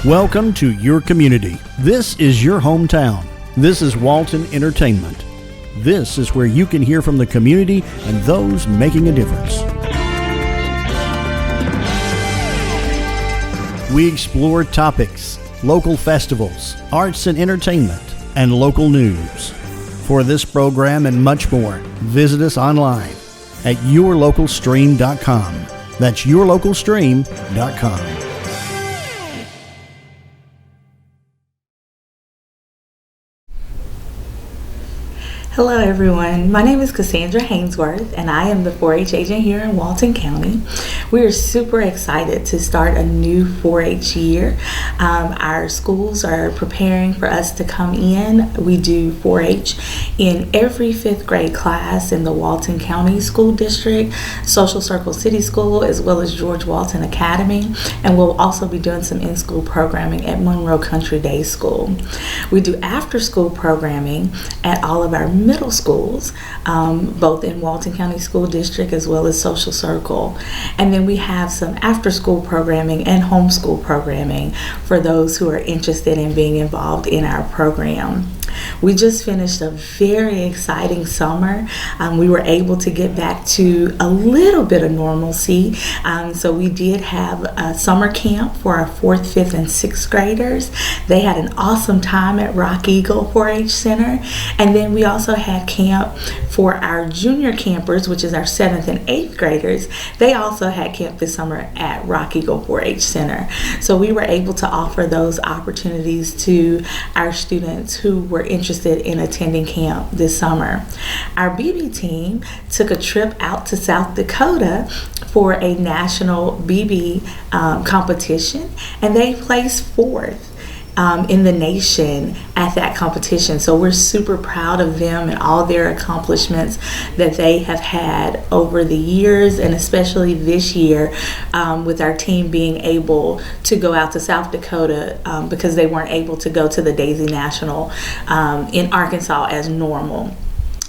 Welcome to your community. This is your hometown. This is Walton Entertainment. This is where you can hear from the community and those making a difference. We explore topics, local festivals, arts and entertainment, and local news. For this program and much more, visit us online at yourlocalstream.com. That's yourlocalstream.com. Hello everyone, my name is Cassandra Hainsworth and I am the 4-H agent here in Walton County. We are super excited to start a new 4-H year. Our schools are preparing for us to come in. We do 4-H in every 5th grade class in the Walton County School District, Social Circle City School, as well as George Walton Academy. And we'll also be doing some in-school programming at Monroe Country Day School. We do after-school programming at all of our middle schools, both in Walton County School District as well as Social Circle. And then we have some after-school programming and homeschool programming for those who are interested in being involved in our program. We just finished a very exciting summer. We were able to get back to a little bit of normalcy. So we did have a summer camp for our 4th, 5th, and 6th graders. They had an awesome time at Rock Eagle 4-H Center. And then we also had camp for our junior campers, which is our 7th and 8th graders. They also had camp this summer at Rock Eagle 4-H Center. So we were able to offer those opportunities to our students who were interested in attending camp this summer. Our BB team took a trip out to South Dakota for a national BB competition, and they placed 4th in the nation at that competition. So we're super proud of them and all their accomplishments that they have had over the years, and especially this year with our team being able to go out to South Dakota because they weren't able to go to the Daisy National in Arkansas as normal.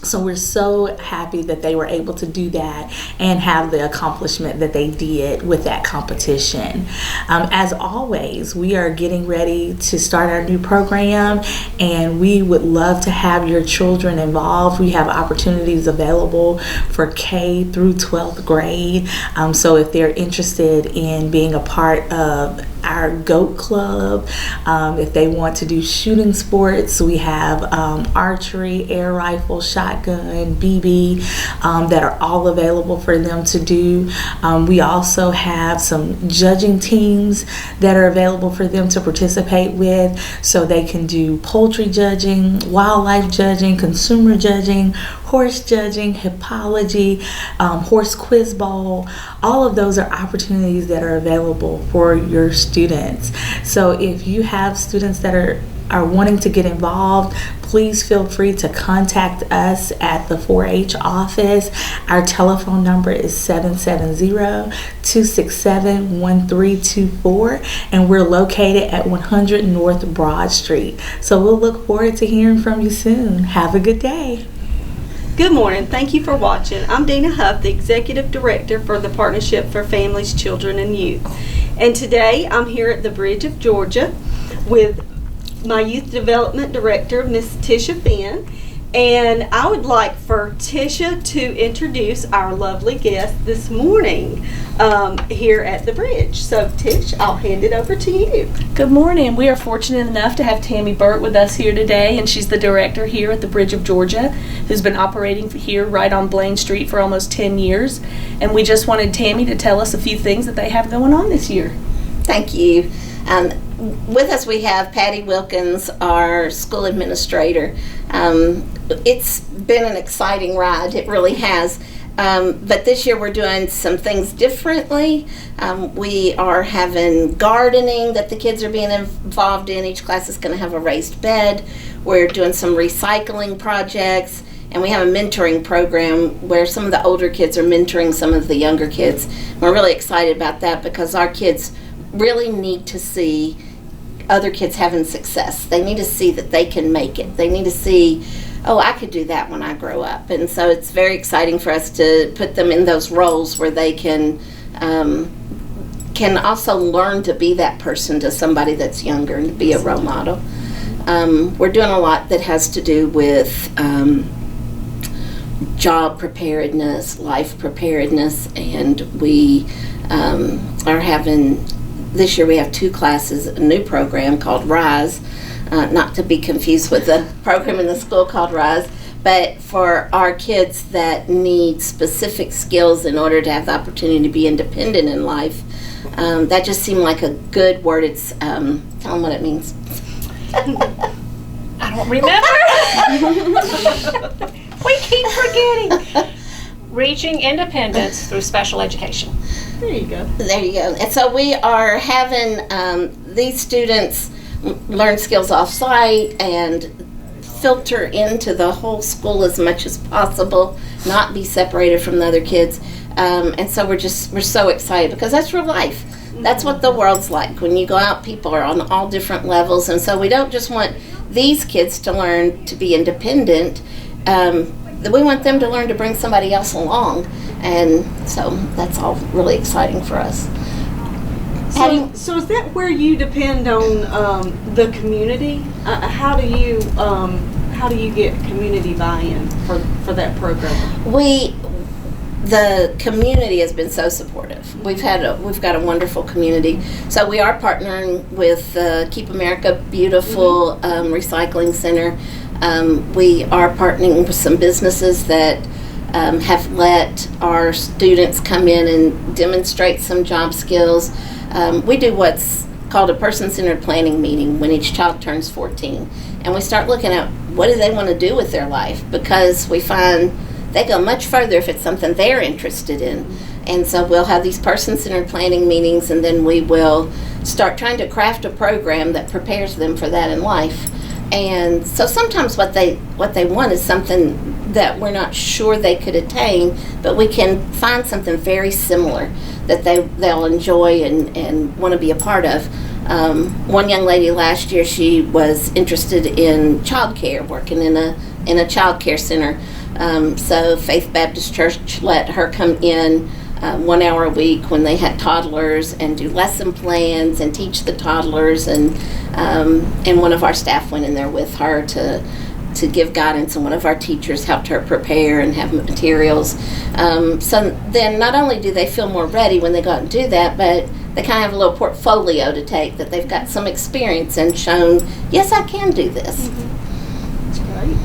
So we're so happy that they were able to do that and have the accomplishment that they did with that competition. As always, we are getting ready to start our new program, and we would love to have your children involved. We have opportunities available for K through 12th grade. So if they're interested in being a part of our GOAT Club, if they want to do shooting sports, we have archery, air rifle, shotgun, BB that are all available for them to do. We also have some judging teams that are available for them to participate with, so they can do poultry judging, wildlife judging, consumer judging, horse judging, hippology, horse quiz bowl. All of those are opportunities that are available for your students. So if you have students that are wanting to get involved, please feel free to contact us at the 4-H office. Our telephone number is 770-267-1324, and we're located at 100 North Broad Street. So we'll look forward to hearing from you soon. Have a good day. Good morning. Thank you for watching. I'm Dina Huff, the Executive Director for the Partnership for Families, Children, and Youth. And today I'm here at the Bridge of Georgia with my Youth Development Director, Miss Tisha Finn. And I would like for Tisha to introduce our lovely guest this morning here at the Bridge. So Tish, I'll hand it over to you. Good morning. We are fortunate enough to have Tammy Burt with us here today, and she's the director here at the Bridge of Georgia, who's been operating here right on Blaine Street for almost 10 years. And we just wanted Tammy to tell us a few things that they have going on this year. Thank you. With us we have Patty Wilkins, our school administrator. It's been an exciting ride, it really has. But this year we're doing some things differently. We are having gardening that the kids are being involved in. Each class is going to have a raised bed. We're doing some recycling projects, and we have a mentoring program where some of the older kids are mentoring some of the younger kids. We're really excited about that because our kids really need to see other kids having success. They need to see that they can make it. They need to see, oh, I could do that when I grow up. And so it's very exciting for us to put them in those roles where they can can also learn to be that person to somebody that's younger and to be a role model. We're doing a lot that has to do with job preparedness, life preparedness, and we are having, this year we have 2 classes, a new program called RISE, not to be confused with the program in the school called RISE, but for our kids that need specific skills in order to have the opportunity to be independent in life. That just seemed like a good word. It's, tell them what it means. I don't remember. We keep forgetting. Reaching independence through special education. There you go. There you go. And so we are having these students learn skills off-site and filter into the whole school as much as possible, not be separated from the other kids. And so we're so excited because that's real life. That's what the world's like. When you go out, people are on all different levels. And so we don't just want these kids to learn to be independent. We want them to learn to bring somebody else along. And so that's all really exciting for us. So is that where you depend on the community? How do you get community buy-in for that program? The community has been so supportive. We've got a wonderful community. So we are partnering with Keep America Beautiful Recycling Center. We are partnering with some businesses that have let our students come in and demonstrate some job skills. We do what's called a person-centered planning meeting when each child turns 14. And we start looking at what do they want to do with their life, because we find they go much further if it's something they're interested in. And so we'll have these person-centered planning meetings, and then we will start trying to craft a program that prepares them for that in life. And so sometimes what they want is something that we're not sure they could attain, but we can find something very similar that they'll enjoy and want to be a part of. One young lady last year, she was interested in childcare, working in a child care center. So Faith Baptist Church let her come in 1 hour a week when they had toddlers and do lesson plans and teach the toddlers, and one of our staff went in there with her to give guidance, and one of our teachers helped her prepare and have materials. So then not only do they feel more ready when they go out and do that, but they kind of have a little portfolio to take that they've got some experience and shown, yes, I can do this. That's great.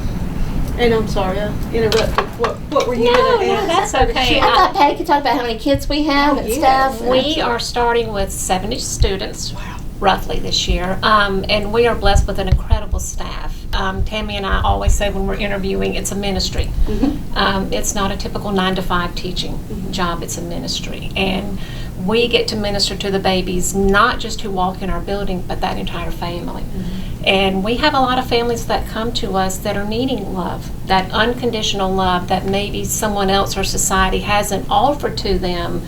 And I'm sorry, I interrupted. What were you going to ask? No, that's okay. I thought Patty could talk about how many kids we have and stuff. We are starting with 70 students, roughly, this year, and we are blessed with an incredible staff. Tammy and I always say when we're interviewing, it's a ministry. It's not a typical 9-to-5 teaching job, it's a ministry. And we get to minister to the babies, not just who walk in our building, but that entire family. And we have a lot of families that come to us that are needing love, that unconditional love that maybe someone else or society hasn't offered to them,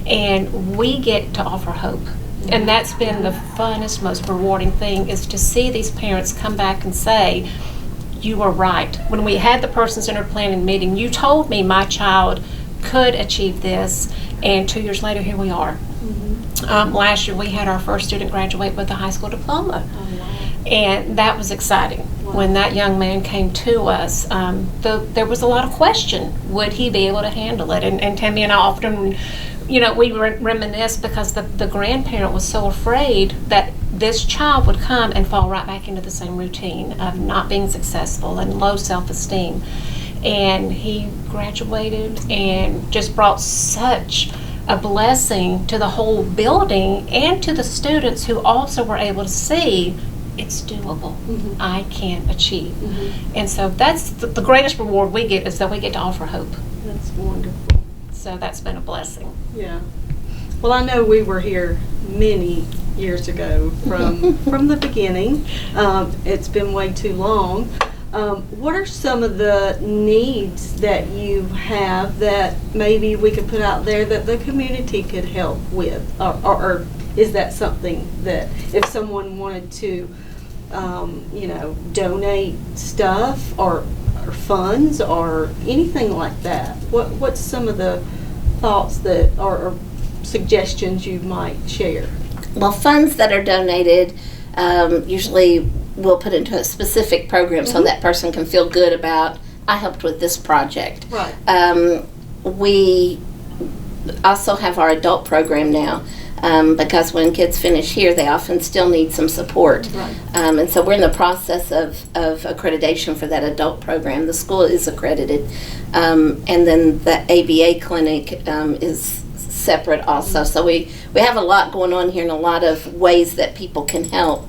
and we get to offer hope. And that's been the funnest, most rewarding thing, is to see these parents come back and say, you were right. When we had the person-centered planning meeting, you told me my child could achieve this, and 2 years later, here we are. Last year, we had our first student graduate with a high school diploma. And that was exciting. When that young man came to us, there was a lot of question, would he be able to handle it? And Tammy and I often, we reminisce because the grandparent was so afraid that this child would come and fall right back into the same routine of not being successful and low self-esteem. And he graduated and just brought such a blessing to the whole building and to the students who also were able to see it's doable. I can achieve. And so that's the greatest reward we get, is that we get to offer hope. That's wonderful. So that's been a blessing. Yeah. Well, I know we were here many years ago from the beginning. It's been way too long. What are some of the needs that you have that maybe we could put out there that the community could help with? Or is that something that if someone wanted to, donate stuff or funds or anything like that, what's some of the thoughts that or suggestions you might share? Well, funds that are donated usually we'll put into a specific program so that person can feel good about, I helped with this project. Right. We also have our adult program now. Because when kids finish here, they often still need some support. Right. And so we're in the process of accreditation for that adult program. The school is accredited. And then the ABA clinic is separate also. So we have a lot going on here and a lot of ways that people can help.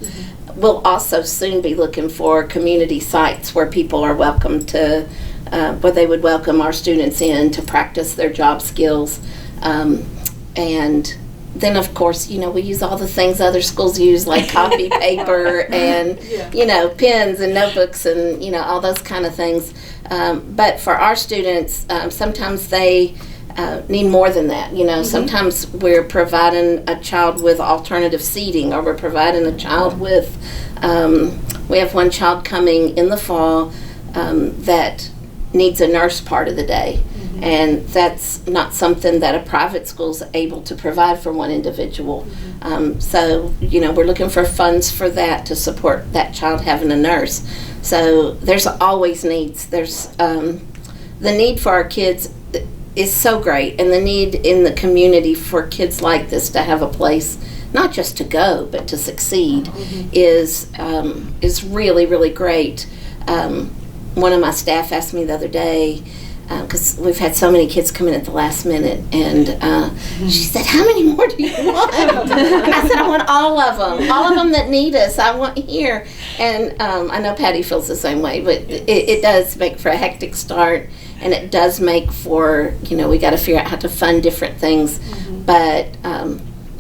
We'll also soon be looking for community sites where people are welcome to, where they would welcome our students in to practice their job skills. And then, of course, we use all the things other schools use, like copy paper and, pens and notebooks and, all those kind of things. But for our students, sometimes they need more than that. Sometimes we're providing a child with alternative seating, or we're providing a child with, we have one child coming in the fall that needs a nurse part of the day. And that's not something that a private school's able to provide for one individual. So, we're looking for funds for that to support that child having a nurse. So there's always needs. There's the need for our kids is so great, and the need in the community for kids like this to have a place, not just to go, but to succeed, is really, really great. One of my staff asked me the other day, because we've had so many kids come in at the last minute, and she said, "How many more do you want?" And I said, "I want all of them that need us. I want here." And I know Patty feels the same way, but it does make for a hectic start, and it does make for, we got to figure out how to fund different things, but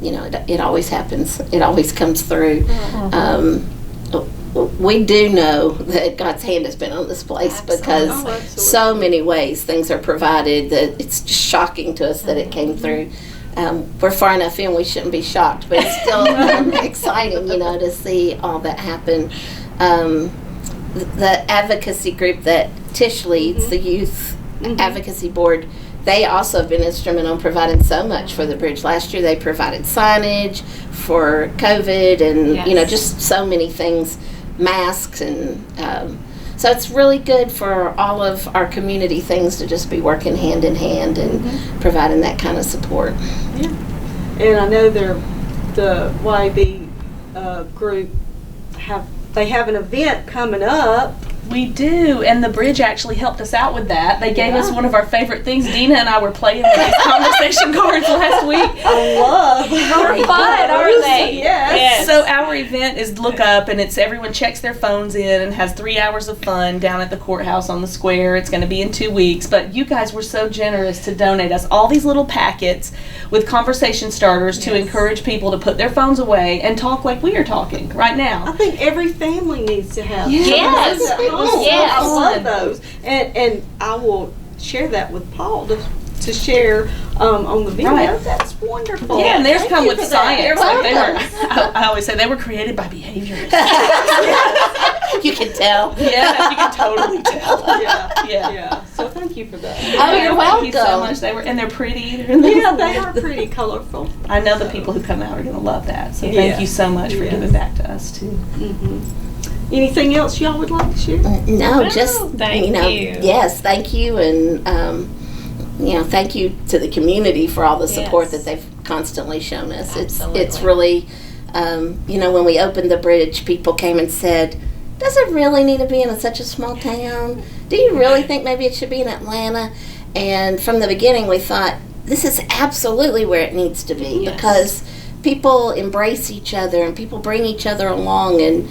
it always happens. It always comes through. We do know that God's hand has been on this place, because so many ways things are provided that it's just shocking to us that it came through. We're far enough in, we shouldn't be shocked, but it's still exciting, to see all that happen. The advocacy group that Tish leads, the Youth Advocacy Board, they also have been instrumental in providing so much for the bridge. Last year they provided signage for COVID and, just so many things. Masks, and so it's really good for all of our community things to just be working hand in hand and providing that kind of support. Yeah, and I know the YB group have an event coming up. We do, and the bridge actually helped us out with that. They gave us one of our favorite things. Dina and I were playing with these conversation cards last week. I love They're fun, aren't they? Yes. So our event is Look Up, and it's everyone checks their phones in and has 3 hours of fun down at the courthouse on the square. It's going to be in 2 weeks, but you guys were so generous to donate us all these little packets with conversation starters to encourage people to put their phones away and talk like we are talking right now. I think every family needs to have Yes. Yes. I love those, and I will share that with Paul to share on the video. Right. That's wonderful. Yeah, and theirs come with for that. science. You're Like welcome. I always say they were created by behaviorists. You can tell. Yeah, you can totally tell. Yeah. So thank you for that. Oh, you're welcome. Thank you so much. And they're pretty. Yeah, they are pretty colorful. I know the people who come out are going to love that. So thank you so much for giving back to us too. Anything else y'all would like to share? No, just thank you. Yes, thank you, and thank you to the community for all the support that they've constantly shown us. Absolutely. It's really, when we opened the bridge, people came and said, "Does it really need to be in such a small town? Do you really think maybe it should be in Atlanta?" And from the beginning, we thought this is absolutely where it needs to be, because people embrace each other and people bring each other along, and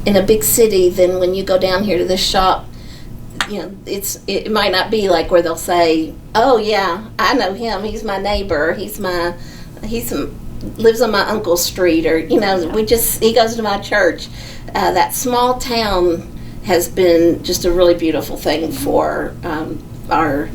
in a big city, then when you go down here to this shop, it might not be like where they'll say, "Oh yeah, I know him. He's my neighbor. He lives on my uncle's street," or he goes to my church. That small town has been just a really beautiful thing for our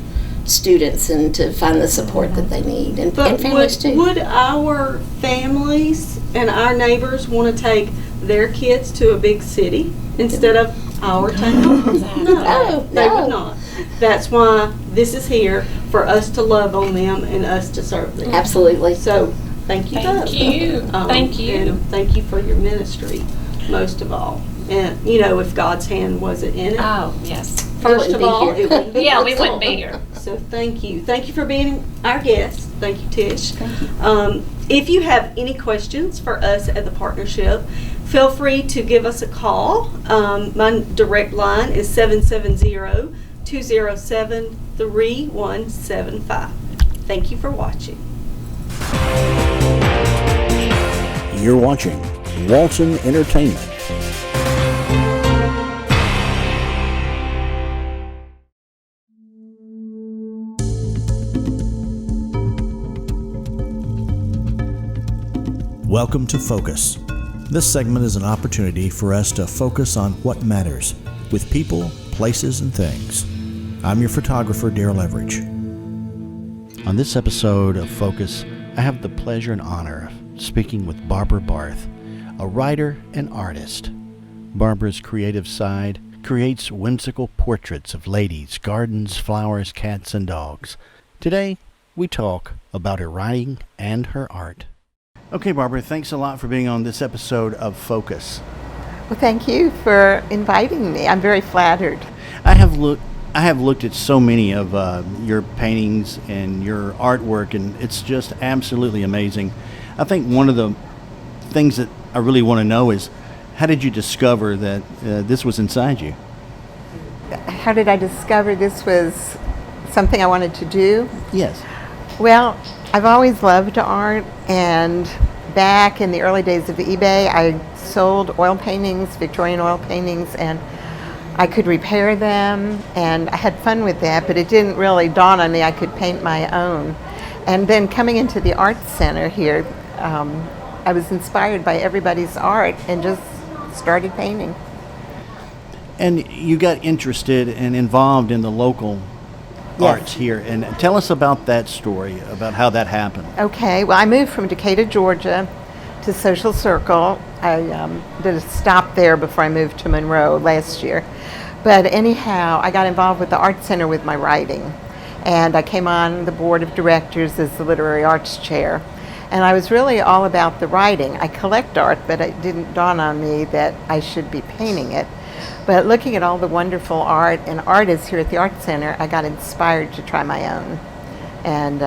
students, and to find the support that they need, and families too. Would our families and our neighbors want to take their kids to a big city instead of our town? No, they would not. That's why this is here, for us to love on them and us to serve them. Absolutely. So thank you both. Thank you. And thank you for your ministry, most of all. And, you know, if God's hand wasn't in it, Oh, yes. first of all, it wouldn't be Yeah, we possible. wouldn't be here. So thank you. Thank you for being our guest. Thank you, Tish. If you have any questions for us at the partnership, feel free to give us a call. My direct line is 770-207-3175. Thank you for watching. You're watching Walton Entertainment. Welcome to Focus. This segment is an opportunity for us to focus on what matters with people, places, and things. I'm your photographer, Darrell Everidge. On this episode of Focus, I have the pleasure and honor of speaking with Barbara Barth, a writer and artist. Barbara's creative side creates whimsical portraits of ladies, gardens, flowers, cats, and dogs. Today, we talk about her writing and her art. Okay, Barbara, thanks a lot for being on this episode of Focus. Well, thank you for inviting me. I'm very flattered. I have looked at so many of your paintings and your artwork, and it's just absolutely amazing. I think one of the things that I really want to know is, how did you discover that this was inside you? How did I discover this was something I wanted to do? Yes. Well, I've always loved art, and back in the early days of eBay, I sold oil paintings, Victorian oil paintings, and I could repair them, and I had fun with that, but it didn't really dawn on me I could paint my own. And then coming into the art center here, I was inspired by everybody's art and just started painting. And you got interested and involved in the local arts here, and tell us about that story, about how that happened. Okay, well, I moved from Decatur, Georgia to Social Circle. I did a stop there before I moved to Monroe last year. But anyhow, I got involved with the Art Center with my writing. And I came on the board of directors as the literary arts chair. And I was really all about the writing. I collect art, but it didn't dawn on me that I should be painting it. But looking at all the wonderful art and artists here at the Art Center, I got inspired to try my own. And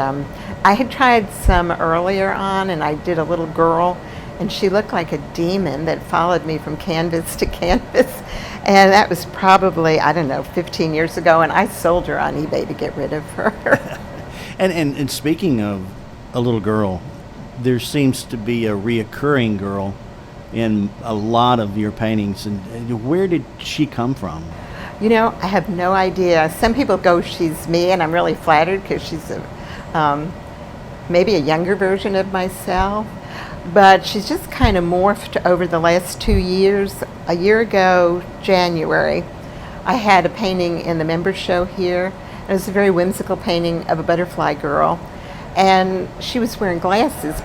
I had tried some earlier on, and I did a little girl, and she looked like a demon that followed me from canvas to canvas. And that was probably, 15 years ago, and I sold her on eBay to get rid of her. And speaking of a little girl, there seems to be a reoccurring girl in a lot of your paintings. And where did she come from? You know, I have no idea. Some people go, she's me, and I'm really flattered because she's maybe a younger version of myself. But she's just kind of morphed over the last 2 years. A year ago, January, I had a painting in the members show here. It was a very whimsical painting of a butterfly girl. And she was wearing glasses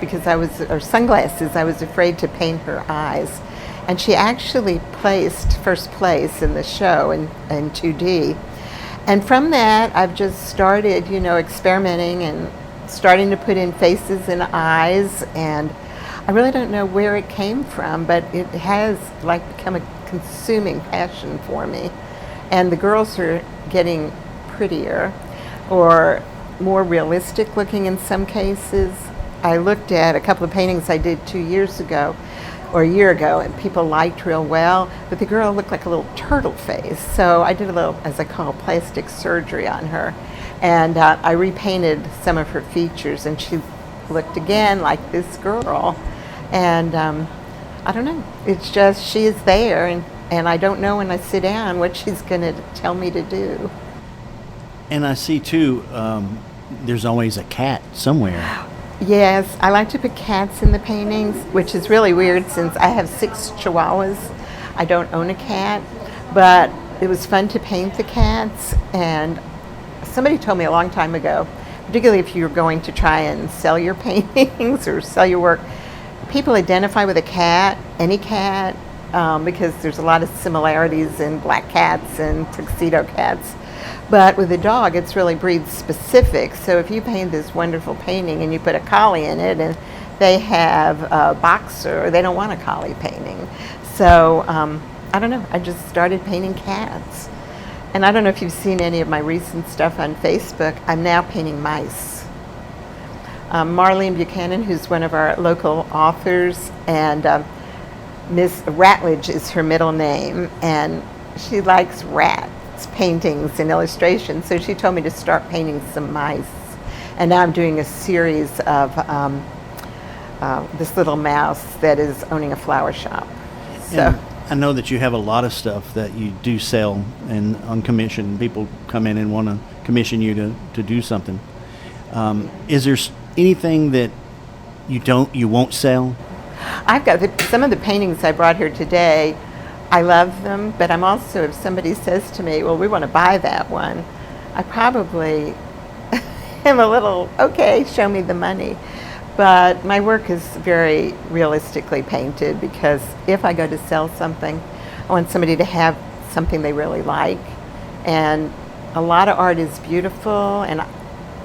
or sunglasses. I was afraid to paint her eyes. And she actually placed first place in the show in 2D. And from that, I've just started, experimenting and starting to put in faces and eyes. And I really don't know where it came from, but it has become a consuming passion for me. And the girls are getting prettier or more realistic looking in some cases. I looked at a couple of paintings I did 2 years ago or a year ago, and people liked real well, but the girl looked like a little turtle face. So I did a little, as I call, plastic surgery on her. And I repainted some of her features, and she looked again like this girl. And I don't know, it's just, she is there, and I don't know when I sit down what she's going to tell me to do. And I see too, there's always a cat somewhere. Yes, I like to put cats in the paintings, which is really weird since I have 6 chihuahuas. I don't own a cat, but it was fun to paint the cats. And somebody told me a long time ago, particularly if you're going to try and sell your paintings or sell your work, people identify with a cat, any cat, because there's a lot of similarities in black cats and tuxedo cats. But with a dog, it's really breed specific. So if you paint this wonderful painting and you put a collie in it and they have a boxer, they don't want a collie painting. So I don't know, I just started painting cats. And I don't know if you've seen any of my recent stuff on Facebook, I'm now painting mice. Marlene Buchanan, who's one of our local authors, and Miss Ratledge is her middle name, and she likes rats, paintings, and illustrations, so she told me to start painting some mice. And now I'm doing a series of this little mouse that is owning a flower shop. So. And I know that you have a lot of stuff that you do sell and on commission. People come in and want to commission you to do something. Is there anything that you won't sell? I've got some of the paintings I brought here today. I love them, but I'm also, if somebody says to me, well, we want to buy that one, I probably am a little, okay, show me the money. But my work is very realistically painted, because if I go to sell something, I want somebody to have something they really like. And a lot of art is beautiful and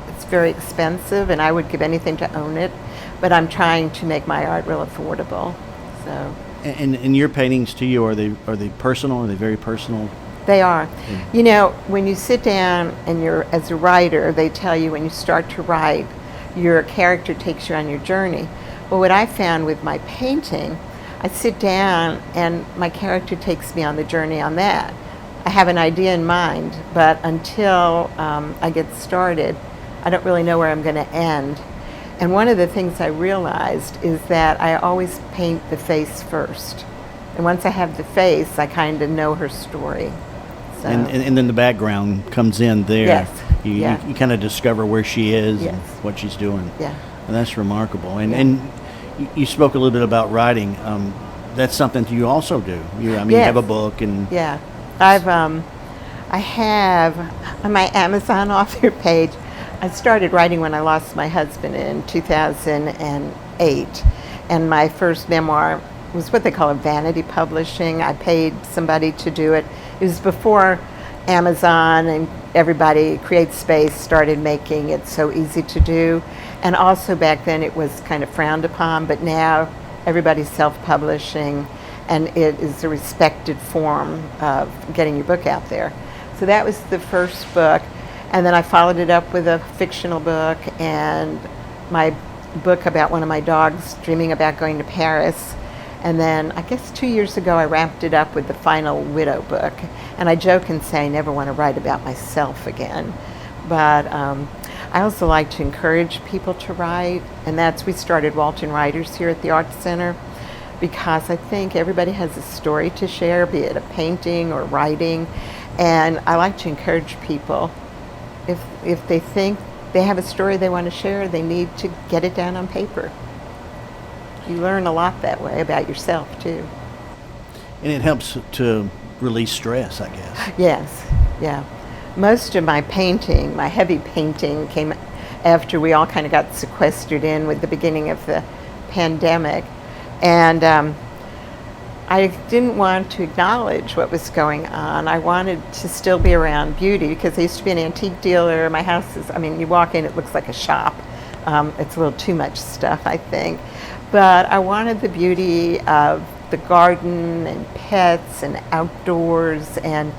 it's very expensive, and I would give anything to own it. But I'm trying to make my art real affordable. So. And your paintings to you, are they personal? Are they very personal? They are. You know, when you sit down and as a writer, they tell you when you start to write, your character takes you on your journey. Well, what I found with my painting, I sit down and my character takes me on the journey on that. I have an idea in mind, but until I get started, I don't really know where I'm going to end. And one of the things I realized is that I always paint the face first. And once I have the face, I kind of know her story. So. And then the background comes in there. Yes. You kind of discover where she is yes. and what she's doing. Yeah. And that's remarkable. And you spoke a little bit about writing. That's something you also do. You yes. have a book and. Yeah. I have on my Amazon author page, I started writing when I lost my husband in 2008. And my first memoir was what they call a vanity publishing. I paid somebody to do it. It was before Amazon and everybody, CreateSpace, started making it so easy to do. And also back then it was kind of frowned upon, but now everybody's self-publishing and it is a respected form of getting your book out there. So that was the first book. And then I followed it up with a fictional book and my book about one of my dogs dreaming about going to Paris. And then I guess 2 years ago I wrapped it up with the final widow book. And I joke and say I never want to write about myself again. But I also like to encourage people to write. And we started Walton Writers here at the Arts Center because I think everybody has a story to share, be it a painting or writing. And I like to encourage people, if they think they have a story they want to share, they need to get it down on paper. You learn a lot that way about yourself too. And it helps to release stress, I guess. Yes, yeah. Most of my painting, my heavy painting, came after we all kind of got sequestered in with the beginning of the pandemic. And I didn't want to acknowledge what was going on. I wanted to still be around beauty because I used to be an antique dealer. My house is, you walk in, it looks like a shop. It's a little too much stuff, I think. But I wanted the beauty of the garden and pets and outdoors and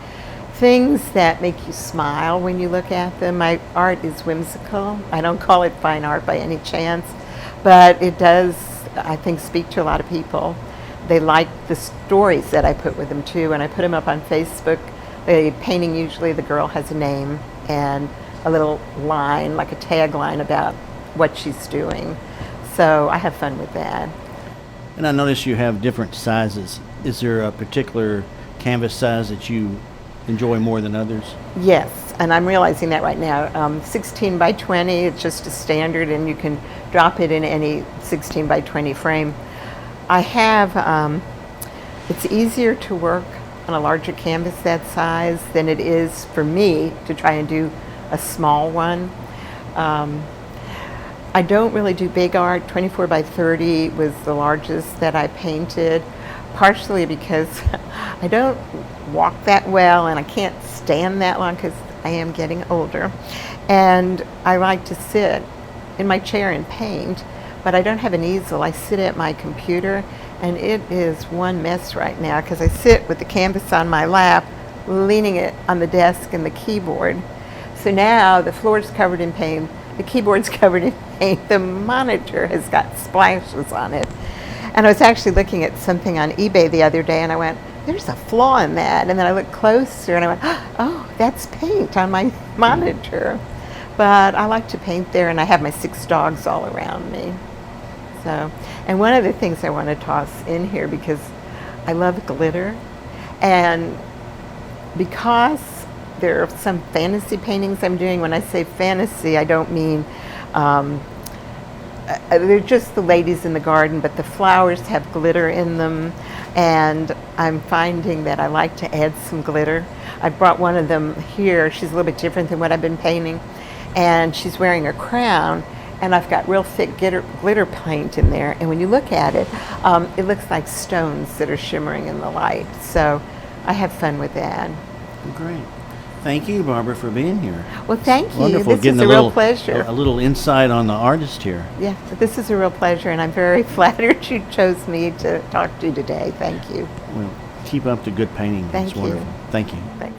things that make you smile when you look at them. My art is whimsical. I don't call it fine art by any chance, but it does, I think, speak to a lot of people. They like the stories that I put with them too. When I put them up on Facebook, the painting, usually the girl has a name and a little line, like a tagline about what she's doing. So I have fun with that. And I notice you have different sizes. Is there a particular canvas size that you enjoy more than others? Yes, and I'm realizing that right now. 16 by 20, it's just a standard, and you can drop it in any 16 by 20 frame. I have, it's easier to work on a larger canvas that size than it is for me to try and do a small one. I don't really do big art. 24 by 30 was the largest that I painted, partially because I don't walk that well and I can't stand that long because I am getting older. And I like to sit in my chair and paint, but I don't have an easel. I sit at my computer, and it is one mess right now because I sit with the canvas on my lap, leaning it on the desk and the keyboard. So now the floor is covered in paint, the keyboard's covered in paint, the monitor has got splashes on it. And I was actually looking at something on eBay the other day, and I went, there's a flaw in that. And then I looked closer, and I went, oh, that's paint on my monitor. But I like to paint there, and I have my 6 dogs all around me. So, and one of the things I want to toss in here, because I love glitter, and because there are some fantasy paintings I'm doing. When I say fantasy, I don't mean they're just the ladies in the garden, but the flowers have glitter in them, and I'm finding that I like to add some glitter. I brought one of them here. She's a little bit different than what I've been painting, and she's wearing a crown, and I've got real thick glitter paint in there, and when you look at it, it looks like stones that are shimmering in the light. So I have fun with that. Great. Thank you, Barbara, for being here. Well, thank you. Wonderful. This Getting is a real pleasure. A little insight on the artist here. Yeah, this is a real pleasure, and I'm very flattered you chose me to talk to you today. Thank you. Well, keep up the good painting. Thank It's you. wonderful. Thank you. Thanks.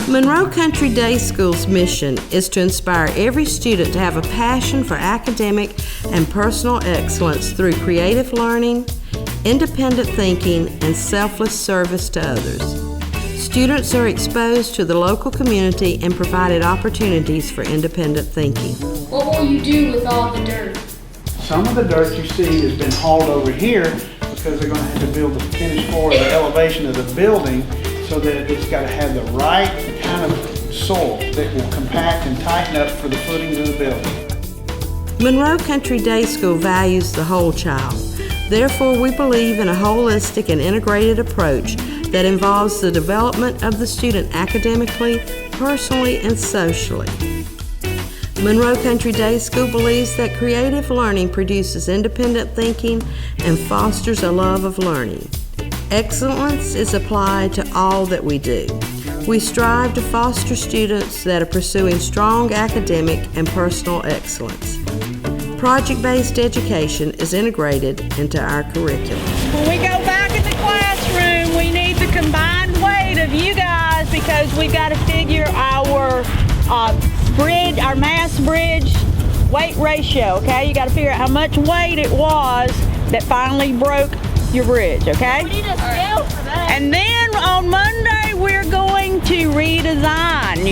Monroe Country Day School's mission is to inspire every student to have a passion for academic and personal excellence through creative learning, independent thinking, and selfless service to others. Students are exposed to the local community and provided opportunities for independent thinking. What will you do with all the dirt? Some of the dirt you see has been hauled over here because they're going to have to build the finished floor, the elevation of the building, so that it's got to have the right kind of soil that will compact and tighten up for the footings of the building. Monroe Country Day School values the whole child. Therefore, we believe in a holistic and integrated approach that involves the development of the student academically, personally, and socially. Monroe Country Day School believes that creative learning produces independent thinking and fosters a love of learning. Excellence is applied to all that we do. We strive to foster students that are pursuing strong academic and personal excellence. Project-based education is integrated into our curriculum. When we go back in the classroom, we need the combined weight of you guys because we've got to figure our bridge, our mass bridge weight ratio, okay? You got to figure out how much weight it was that finally broke your bridge, okay? We need a scale for that. And then on Monday, we're going to redesign.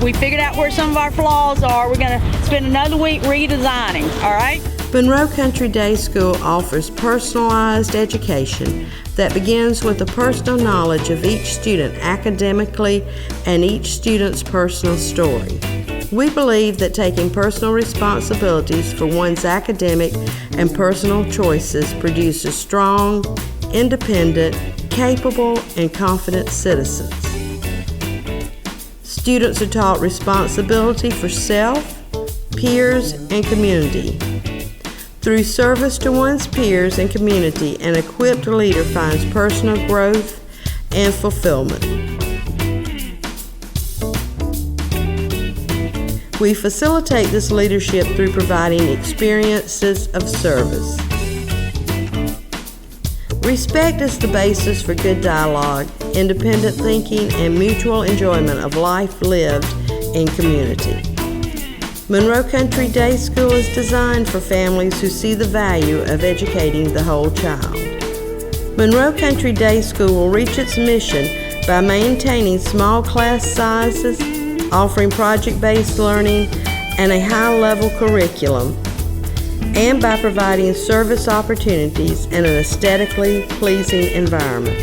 We figured out where some of our flaws are. We're going to spend another week redesigning, all right? Monroe Country Day School offers personalized education that begins with the personal knowledge of each student academically and each student's personal story. We believe that taking personal responsibilities for one's academic and personal choices produces strong, independent, capable, and confident citizens. Students are taught responsibility for self, peers, and community. Through service to one's peers and community, an equipped leader finds personal growth and fulfillment. We facilitate this leadership through providing experiences of service. Respect is the basis for good dialogue, independent thinking, and mutual enjoyment of life lived in community. Monroe Country Day School is designed for families who see the value of educating the whole child. Monroe Country Day School will reach its mission by maintaining small class sizes, offering project-based learning and a high-level curriculum, and by providing service opportunities in an aesthetically pleasing environment.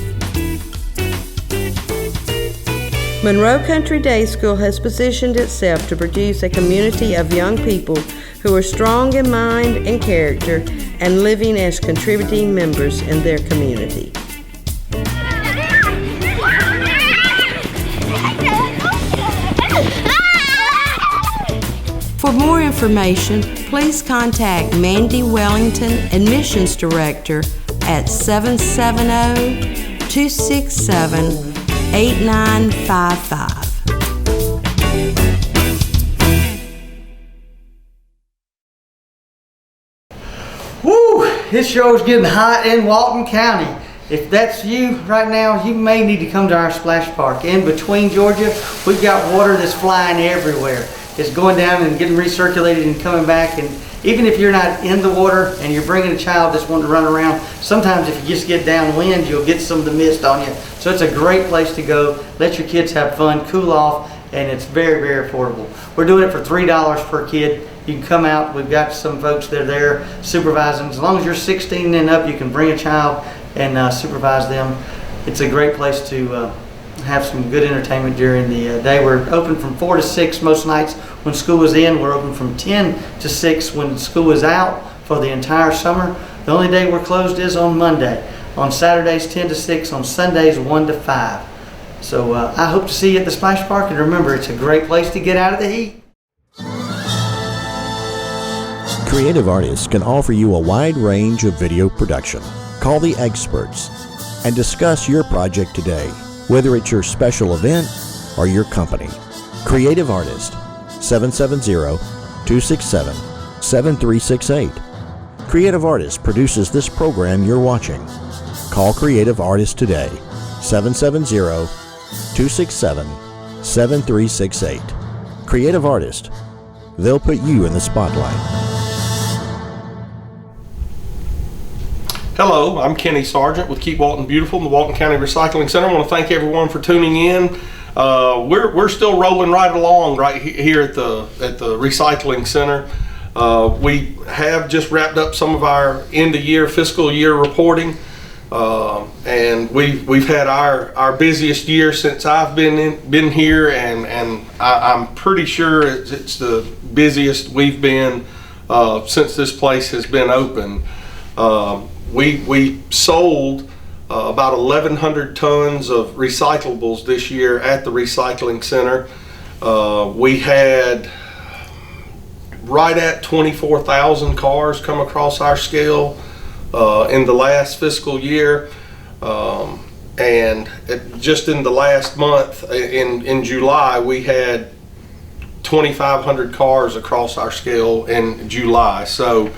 Monroe Country Day School has positioned itself to produce a community of young people who are strong in mind and character and living as contributing members in their community. For more information, please contact Mandy Wellington, Admissions Director, at 770-267-8955. Woo! This show is getting hot in Walton County. If that's you right now, you may need to come to our splash park. In between Georgia, we've got water that's flying everywhere. It's going down and getting recirculated and coming back. And even if you're not in the water and you're bringing a child that's wanting to run around, sometimes if you just get downwind, you'll get some of the mist on you. So it's a great place to go. Let your kids have fun, cool off, and it's very, very affordable. We're doing it for $3 per kid. You can come out. We've got some folks that are there supervising. As long as you're 16 and up, you can bring a child and supervise them. It's a great place to have some good entertainment during the day. We're open from 4 to 6 most nights when school is in. We're open from 10 to 6 when school is out for the entire summer. The only day we're closed is on Monday. On Saturdays 10 to 6, on Sundays 1 to 5. So I hope to see you at the Splash Park, and remember, it's a great place to get out of the heat. Creative artists can offer you a wide range of video production. Call the experts and discuss your project today, whether it's your special event or your company. Creative Artist, 770-267-7368. Creative Artist produces this program you're watching. Call Creative Artist today, 770-267-7368. Creative Artist, they'll put you in the spotlight. Hello, I'm Kenny Sargent with Keep Walton Beautiful in the Walton County Recycling Center. I want to thank everyone for tuning in. We're still rolling right along right here at the Recycling Center. We have just wrapped up some of our end-of-year fiscal year reporting, and we've had our busiest year since I've been here, and I'm pretty sure it's the busiest we've been since this place has been open. We sold about 1,100 tons of recyclables this year at the Recycling Center. We had right at 24,000 cars come across our scale in the last fiscal year. And just in the last month, in July, we had 2,500 cars across our scale in July. So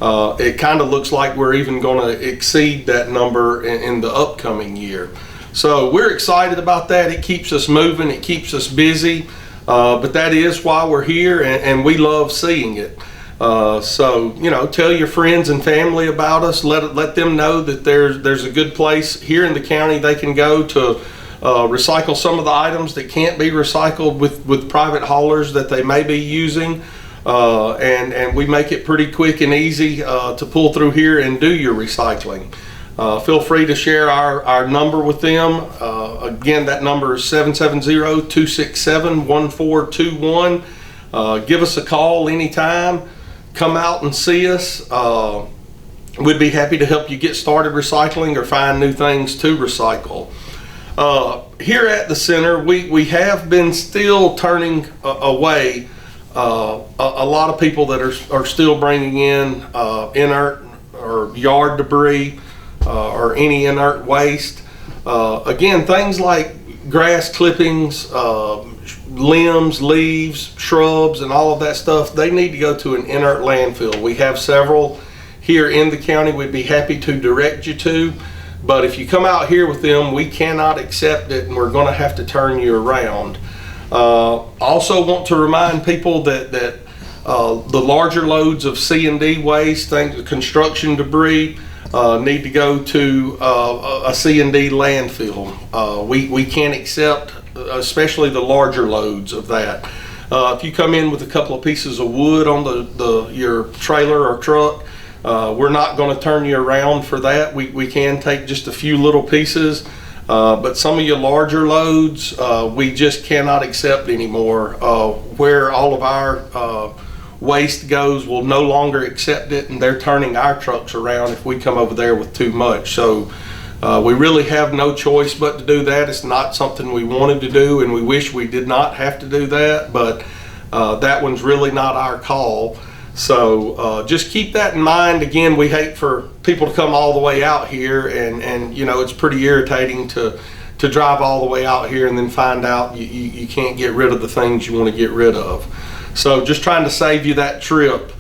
it kind of looks like we're even going to exceed that number in the upcoming year. So we're excited about that. It keeps us moving, it keeps us busy, but that is why we're here, and we love seeing it. So, you know, tell your friends and family about us. Let them know that there's a good place here in the county they can go to recycle some of the items that can't be recycled with private haulers that they may be using. And we make it pretty quick and easy to pull through here and do your recycling. Feel free to share our number with them. Again, that number is 770-267-1421. Give us a call anytime. Come out and see us. We'd be happy to help you get started recycling or find new things to recycle. Here at the center, we have been still turning away a lot of people that are still bringing in inert or yard debris or any inert waste. Again, things like grass clippings, limbs, leaves, shrubs, and all of that stuff, they need to go to an inert landfill. We have several here in the county we'd be happy to direct you to, but if you come out here with them, we cannot accept it, and we're going to have to turn you around. Also want to remind people that the larger loads of C&D waste, things, construction debris, need to go to a C&D landfill. We can't accept, especially the larger loads of that. If you come in with a couple of pieces of wood on your trailer or truck, we're not going to turn you around for that. We can take just a few little pieces. But some of your larger loads, we just cannot accept anymore. Where all of our waste goes, we'll no longer accept it, and they're turning our trucks around if we come over there with too much. So we really have no choice but to do that. It's not something we wanted to do, and we wish we did not have to do that, but that one's really not our call. So just keep that in mind. Again, we hate for people to come all the way out here, and you know, it's pretty irritating to drive all the way out here and then find out you can't get rid of the things you want to get rid of. So just trying to save you that trip.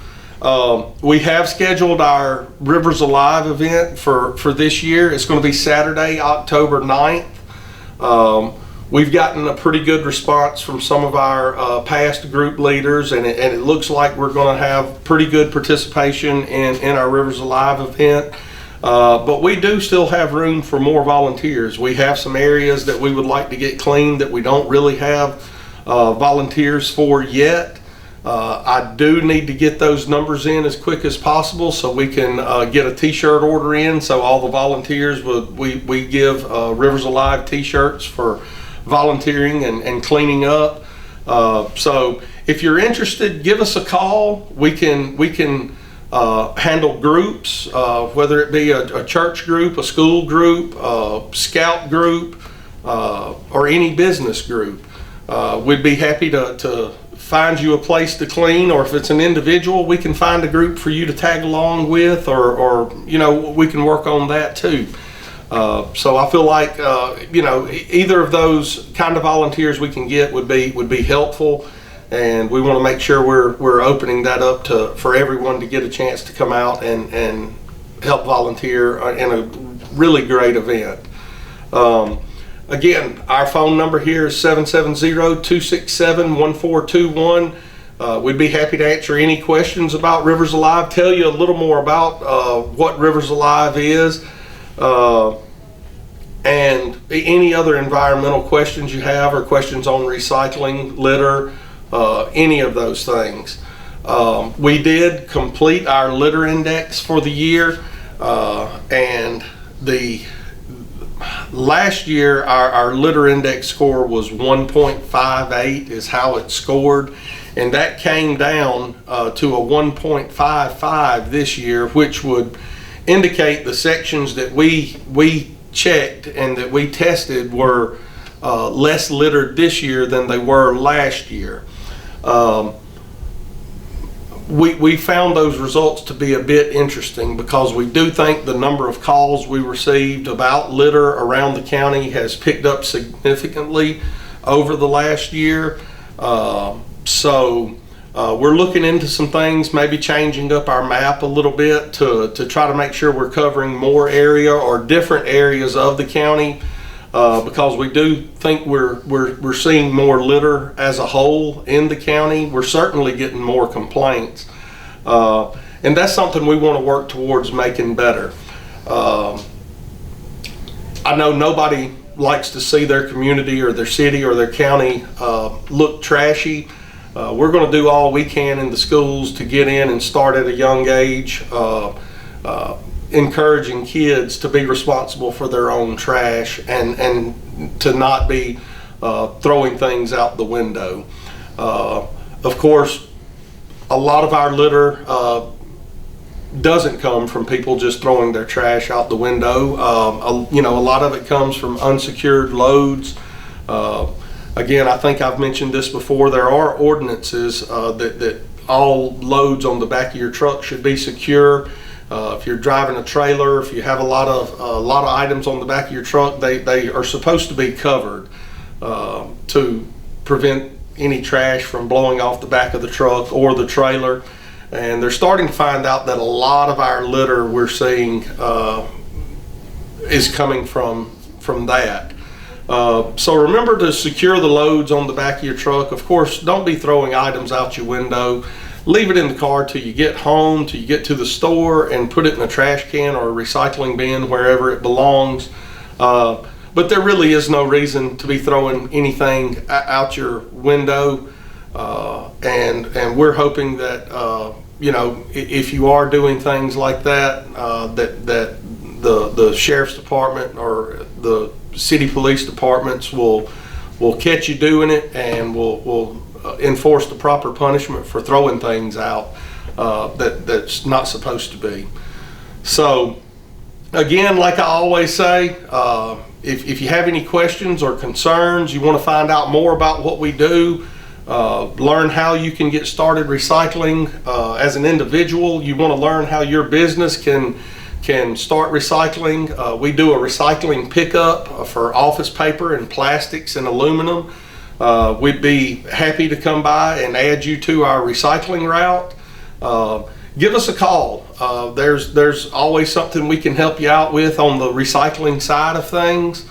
We have scheduled our Rivers Alive event for this year. It's going to be Saturday, October 9th. We've gotten a pretty good response from some of our past group leaders, and it looks like we're going to have pretty good participation in our Rivers Alive event. But we do still have room for more volunteers. We have some areas that we would like to get cleaned that we don't really have volunteers for yet. I do need to get those numbers in as quick as possible so we can get a t-shirt order in, so all the volunteers we give Rivers Alive t-shirts for volunteering and cleaning up. So if you're interested, give us a call. We can handle groups, whether it be a church group, a school group, a scout group, or any business group. We'd be happy to find you a place to clean, or if it's an individual, we can find a group for you to tag along with, or you know, we can work on that too. So I feel like you know, either of those kind of volunteers we can get would be helpful, and we want to make sure we're opening that up for everyone to get a chance to come out and help volunteer in a really great event. Again, our phone number here is 770-267-1421. We'd be happy to answer any questions about Rivers Alive, tell you a little more about what Rivers Alive is, and any other environmental questions you have, or questions on recycling, litter, any of those things. We did complete our litter index for the year, and last year our litter index score was 1.58 is how it scored, and that came down to a 1.55 this year, which would indicate the sections that we checked and that we tested were less littered this year than they were last year. We found those results to be a bit interesting, because we do think the number of calls we received about litter around the county has picked up significantly over the last year. So we're looking into some things, maybe changing up our map a little bit to try to make sure we're covering more area or different areas of the county, because we do think we're seeing more litter as a whole in the county. We're certainly getting more complaints, and that's something we want to work towards making better. I know nobody likes to see their community or their city or their county look trashy. We're going to do all we can in the schools to get in and start at a young age, encouraging kids to be responsible for their own trash and to not be throwing things out the window. Of course, a lot of our litter doesn't come from people just throwing their trash out the window. You know, a lot of it comes from unsecured loads. Again, I think I've mentioned this before. There are ordinances that all loads on the back of your truck should be secure. If you're driving a trailer, if you have a lot of items on the back of your truck, they are supposed to be covered to prevent any trash from blowing off the back of the truck or the trailer. And they're starting to find out that a lot of our litter we're seeing is coming from that. So remember to secure the loads on the back of your truck. Of course, don't be throwing items out your window. Leave it in the car till you get home, till you get to the store, and put it in a trash can or a recycling bin, wherever it belongs. But there really is no reason to be throwing anything out your window. And we're hoping that, you know, if you are doing things like that, that the sheriff's department or the city police departments will catch you doing it, and will enforce the proper punishment for throwing things out that's not supposed to be. So again, like I always say, if you have any questions or concerns, you want to find out more about what we do, learn how you can get started recycling as an individual. You want to learn how your business can start recycling. We do a recycling pickup for office paper and plastics and aluminum. We'd be happy to come by and add you to our recycling route. Give us a call. There's always something we can help you out with on the recycling side of things.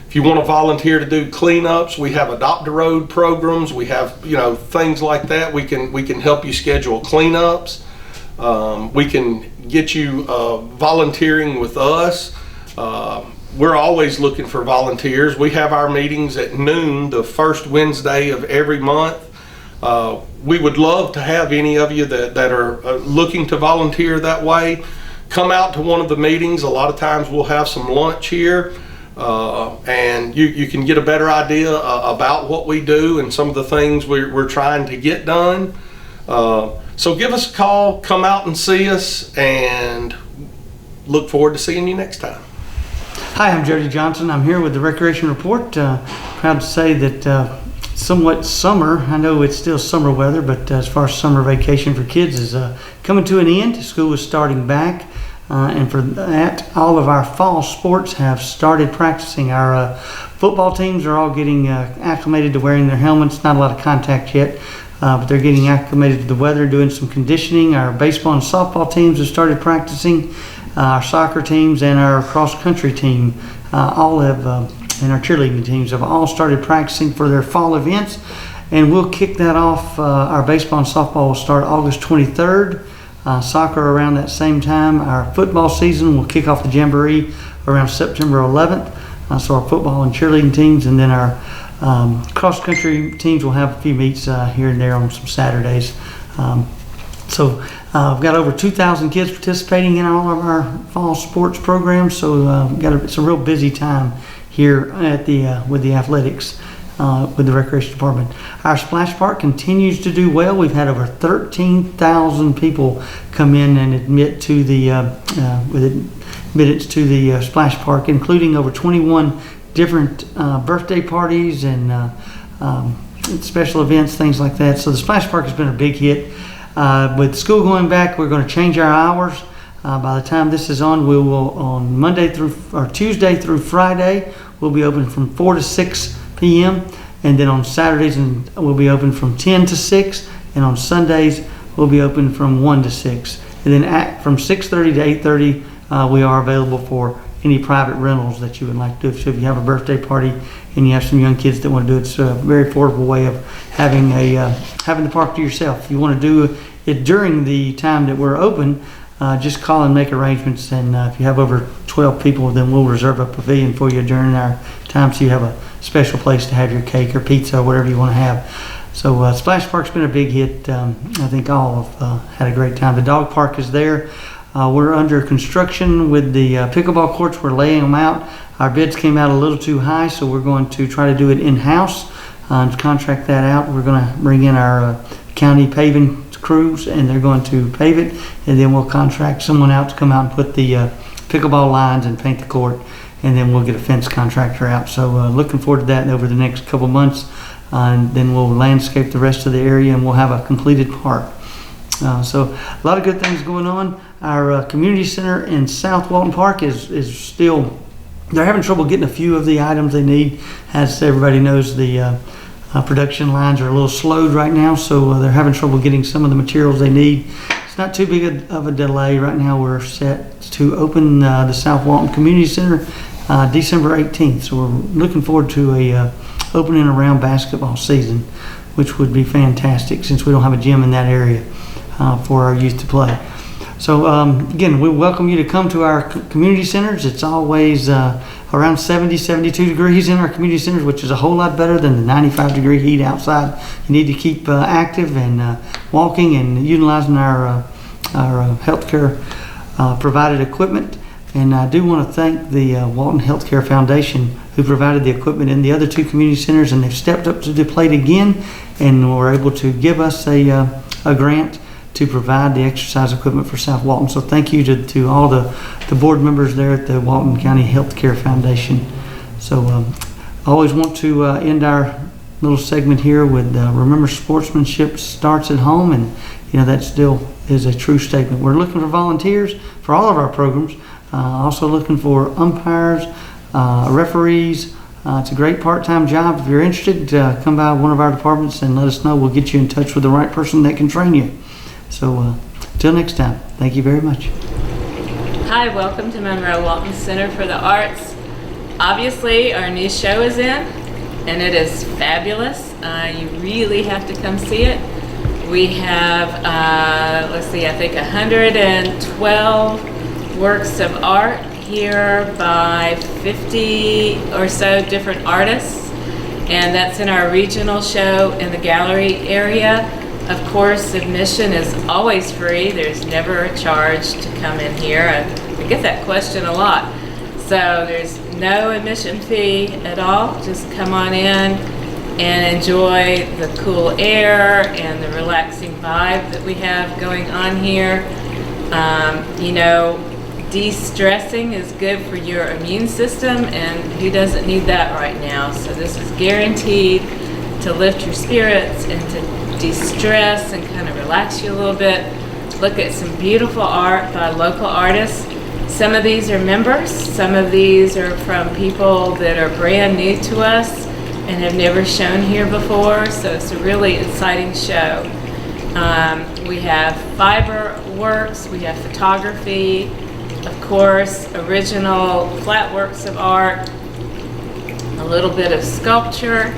If you want to volunteer to do cleanups, we have Adopt a Road programs. We have, things like that. We can help you schedule cleanups. We can get you volunteering with us. We're always looking for volunteers. We have our meetings at noon the first Wednesday of every month. We would love to have any of you that are looking to volunteer that way. Come out to one of the meetings. A lot of times we'll have some lunch here, and you can get a better idea about what we do and some of the things we're trying to get done. So give us a call, come out and see us, and look forward to seeing you next time. Hi, I'm Jody Johnson. I'm here with the Recreation Report. Proud to say that somewhat summer, I know it's still summer weather, but as far as summer vacation for kids is coming to an end. School is starting back, and for that, all of our fall sports have started practicing. Our football teams are all getting acclimated to wearing their helmets. Not a lot of contact yet, but they're getting acclimated to the weather, doing some conditioning. Our baseball and softball teams have started practicing. Our soccer teams and our cross-country team all have, and our cheerleading teams have all started practicing for their fall events. And we'll kick that off. Our baseball and softball will start August 23rd. Soccer around that same time. Our football season will kick off the Jamboree around September 11th. So our football and cheerleading teams, and then our cross-country teams will have a few meets here and there on some Saturdays. We've got over 2,000 kids participating in all of our fall sports programs, so it's a real busy time here at with the athletics, with the recreation department. Our splash park continues to do well. We've had over 13,000 people come in and admitted to the splash park, including over 21 different birthday parties and special events, things like that. So the splash park has been a big hit. With school going back, we're going to change our hours. By the time this is on, we will on Tuesday through Friday, we'll be open from 4 to 6 p.m. And then on Saturdays we'll be open from 10 to 6, and on Sundays we'll be open from 1 to 6. And then from 6:30 to 8:30, we are available for any private rentals that you would like to do. So if you have a birthday party and you have some young kids that want to do it, it's a very affordable way of having the park to yourself. If you want to do it during the time that we're open, just call and make arrangements. And if you have over 12 people, then we'll reserve a pavilion for you during our time, so you have a special place to have your cake or pizza or whatever you want to have. So Splash Park's been a big hit. I think all have had a great time. The dog park is there. We're under construction with the pickleball courts. We're laying them out. Our bids came out a little too high, so we're going to try to do it in-house and contract that out. We're going to bring in our county paving crews, and they're going to pave it, and then we'll contract someone out to come out and put the pickleball lines and paint the court, and then we'll get a fence contractor out. So looking forward to that over the next couple months, and then we'll landscape the rest of the area, and we'll have a completed park. So a lot of good things going on. Our community center in South Walton Park is still, they're having trouble getting a few of the items they need. As everybody knows, the production lines are a little slowed right now, so they're having trouble getting some of the materials they need. It's not too big of a delay. Right now we're set to open the South Walton Community Center December 18th. So we're looking forward to a opening around basketball season, which would be fantastic since we don't have a gym in that area for our youth to play. So again, we welcome you to come to our community centers. It's always around 70, 72 degrees in our community centers, which is a whole lot better than the 95-degree heat outside. You need to keep active and walking and utilizing our healthcare provided equipment. And I do want to thank the Walton Healthcare Foundation, who provided the equipment in the other two community centers, and they've stepped up to the plate again and were able to give us a grant to provide the exercise equipment for South Walton. So thank you to all the board members there at the Walton County Healthcare Foundation. So I always want to end our little segment here with remember sportsmanship starts at home, and that still is a true statement. We're looking for volunteers for all of our programs, also looking for umpires, referees. It's a great part-time job. If you're interested, come by one of our departments and let us know. We'll get you in touch with the right person that can train you. So till next time, thank you very much. Hi, welcome to Monroe Walton Center for the Arts. Obviously, our new show is in, and it is fabulous. You really have to come see it. We have, I think 112 works of art here by 50 or so different artists, and that's in our regional show in the gallery area. Of course, admission is always free. There's never a charge to come in here. I get that question a lot. So there's no admission fee at all. Just come on in and enjoy the cool air and the relaxing vibe that we have going on here. De-stressing is good for your immune system, and who doesn't need that right now? So this is guaranteed to lift your spirits and to de-stress and kind of relax you a little bit. Look at some beautiful art by local artists. Some of these are members, some of these are from people that are brand new to us and have never shown here before, so it's a really exciting show. We have fiber works, we have photography, of course, original flat works of art, a little bit of sculpture,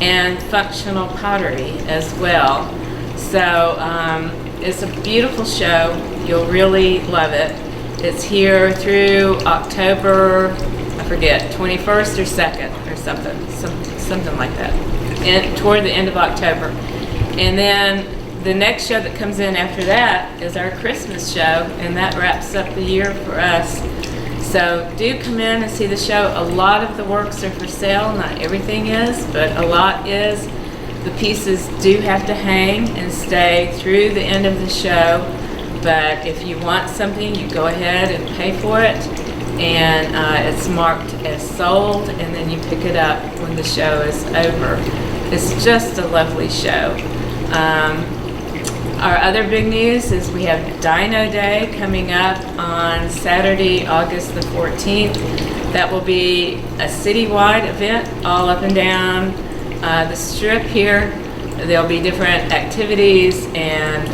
and functional pottery as well. So it's a beautiful show. You'll really love it. It's here through October, I forget, 21st or 2nd or something like that, and toward the end of October. And then the next show that comes in after that is our Christmas show, and that wraps up the year for us. So do come in and see the show. A lot of the works are for sale, not everything is, but a lot is. The pieces do have to hang and stay through the end of the show, but if you want something, you go ahead and pay for it, and it's marked as sold, and then you pick it up when the show is over. It's just a lovely show. Our other big news is we have Dino Day coming up on Saturday, August the 14th. That will be a citywide event all up and down the strip here. There'll be different activities and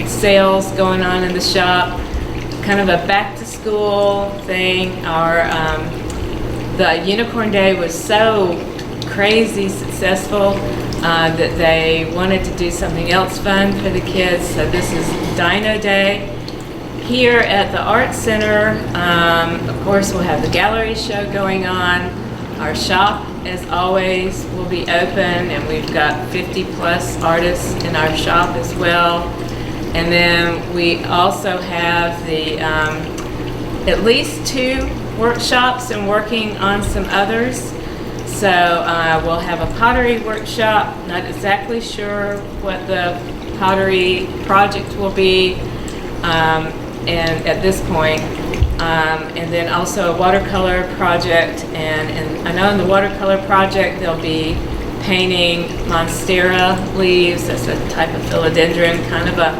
sales going on in the shop, kind of a back to school thing. The Unicorn Day was so crazy successful that they wanted to do something else fun for the kids, so this is Dino Day. Here at the Art Center, of course, we'll have the gallery show going on. Our shop, as always, will be open, and we've got 50 plus artists in our shop as well. And then we also have the at least 2 workshops and working on some others. So we'll have a pottery workshop, not exactly sure what the pottery project will be and at this point. And then also a watercolor project, and I know in the watercolor project they'll be painting monstera leaves. That's a type of philodendron, kind of a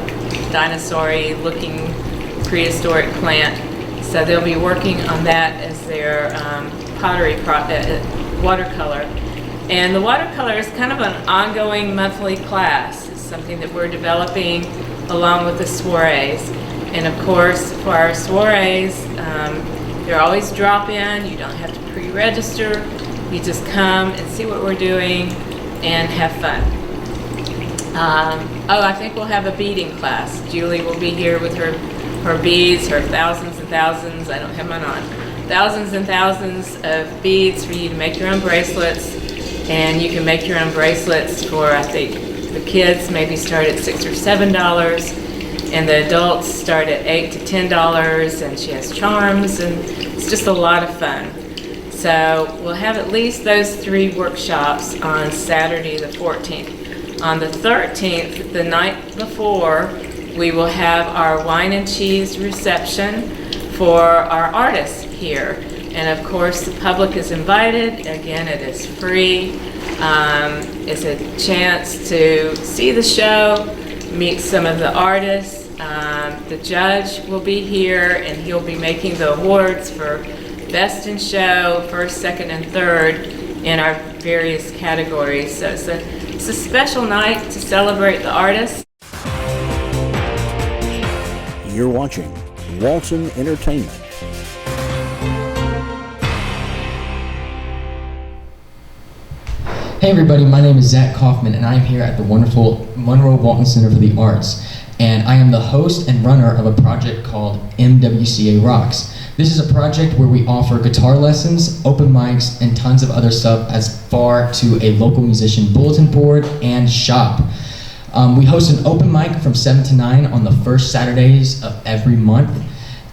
dinosaur-y looking prehistoric plant. So they'll be working on that as their pottery watercolor. And the watercolor is kind of an ongoing monthly class. It's something that we're developing along with the soirees. And of course, for our soirees, they're always drop-in. You don't have to pre-register. You just come and see what we're doing and have fun. I think we'll have a beading class. Julie will be here with her beads, her thousands and thousands. I don't have mine on. Thousands and thousands of beads for you to make your own bracelets, and you can make your own bracelets for, I think, the kids maybe start at $6 or $7, and the adults start at $8 to $10, and she has charms, and it's just a lot of fun. So we'll have at least those 3 workshops on Saturday the 14th. On the 13th, the night before, we will have our wine and cheese reception for our artists here. And of course, the public is invited. Again, it is free. It's a chance to see the show, meet some of the artists. The judge will be here, and he'll be making the awards for Best in Show, First, Second, and Third in our various categories. So it's a special night to celebrate the artists. You're watching Walton Entertainment. Hey everybody, my name is Zach Kaufman, and I am here at the wonderful Monroe Walton Center for the Arts. And I am the host and runner of a project called MWCA Rocks. This is a project where we offer guitar lessons, open mics, and tons of other stuff as far to a local musician bulletin board and shop. We host an open mic from 7 to 9 on the first Saturdays of every month.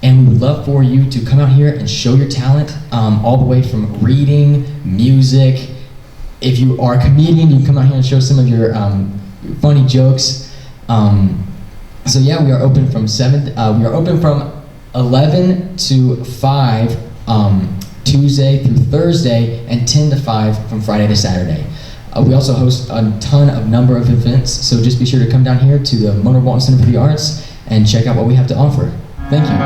And we would love for you to come out here and show your talent, all the way from reading, music. If you are a comedian, you can come out here and show some of your funny jokes. So yeah, we are open from 11 to 5 Tuesday through Thursday, and 10 to 5 from Friday to Saturday. We also host a number of events, so just be sure to come down here to the Monroe Walton Center for the Arts and check out what we have to offer. Thank you.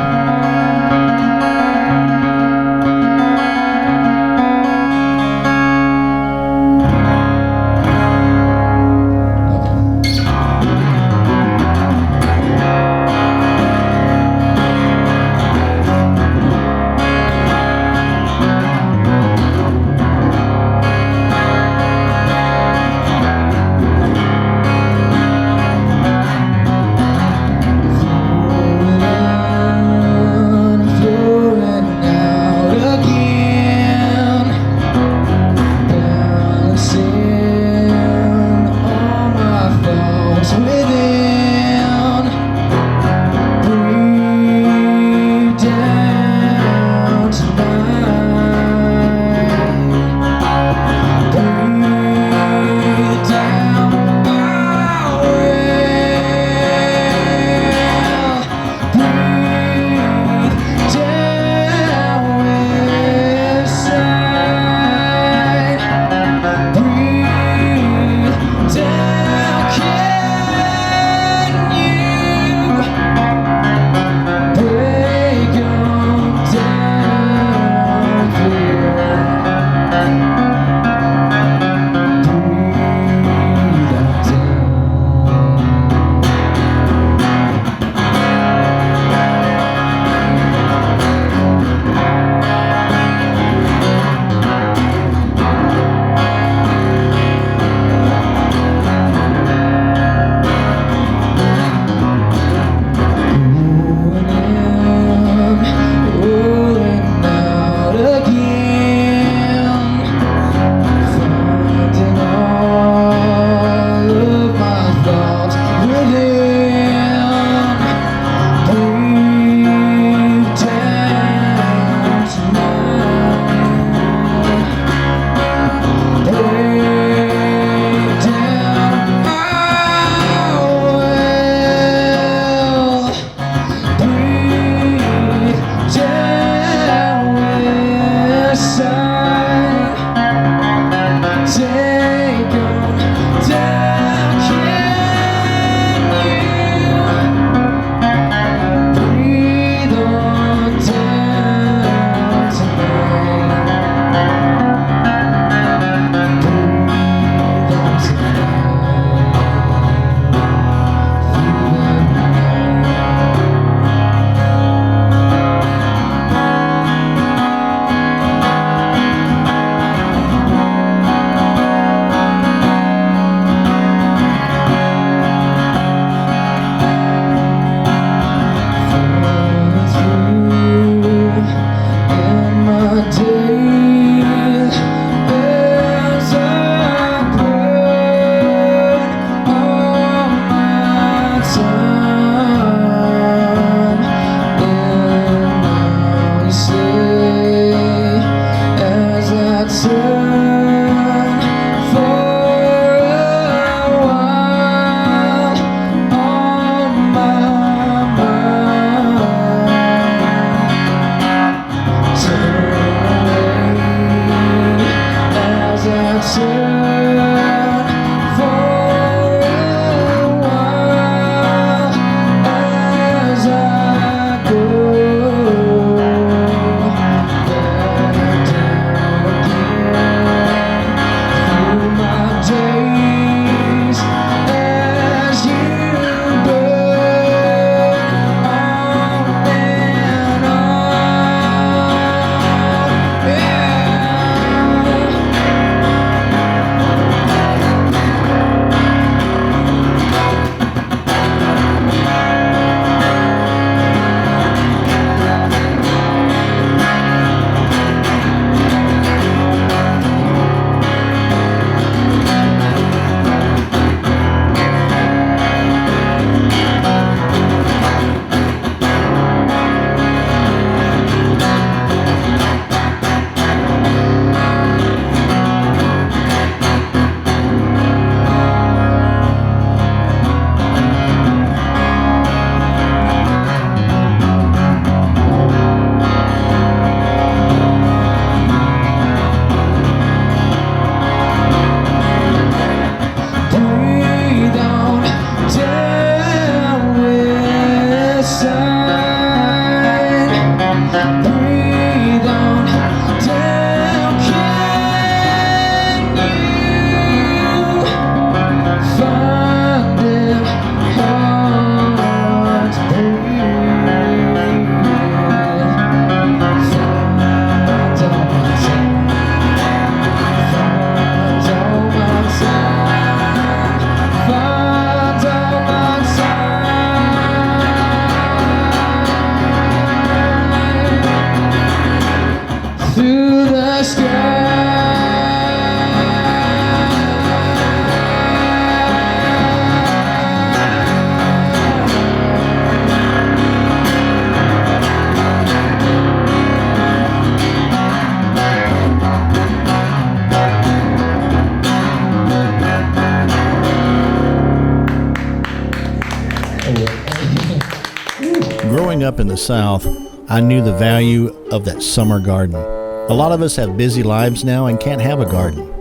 Growing up in the South, I knew the value of that summer garden. A lot of us have busy lives now and can't have a garden.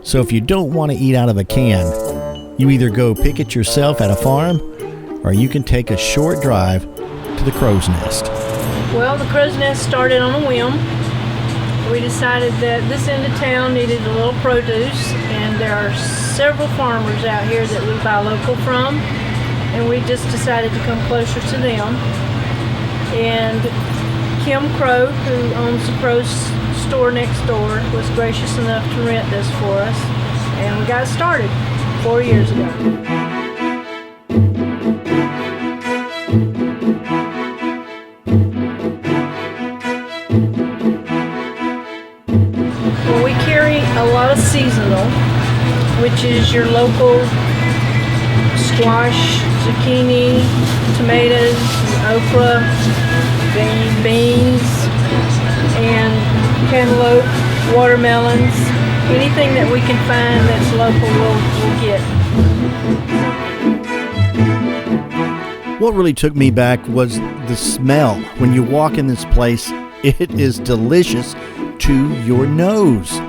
So if you don't want to eat out of a can, you either go pick it yourself at a farm, or you can take a short drive to the Crow's Nest. Well, the Crow's Nest started on a whim. We decided that this end of town needed a little produce, and there are several farmers out here that we buy local from, and we just decided to come closer to them. And Kim Crow, who owns the Crow's store next door, was gracious enough to rent this for us, and we got started 4 years ago. Well, we carry a lot of seasonal, which is your local squash, zucchini, tomatoes, okra, beans, and cantaloupe, watermelons. Anything that we can find that's local, we'll get. What really took me back was the smell. When you walk in this place, it is delicious to your nose.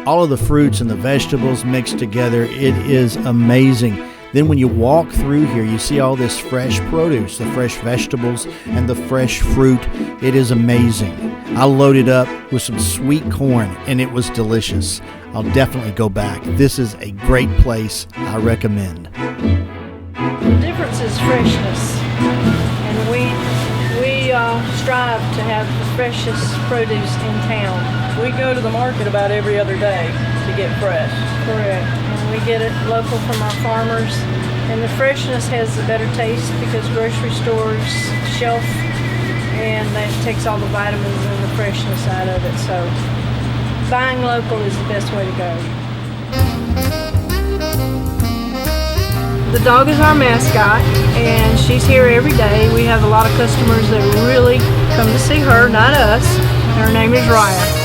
All of the fruits and the vegetables mixed together, it is amazing. Then when you walk through here, you see all this fresh produce, the fresh vegetables and the fresh fruit. It is amazing. I loaded up with some sweet corn and it was delicious. I'll definitely go back. This is a great place. I recommend. The difference is freshness, and we strive to have the freshest produce in town. We go to the market about every other day to get fresh. Correct. And we get it local from our farmers, and the freshness has a better taste because grocery stores shelf, and that takes all the vitamins and the freshness out of it. So buying local is the best way to go. The dog is our mascot, and she's here every day. We have a lot of customers that really come to see her, not us. Her name is Raya.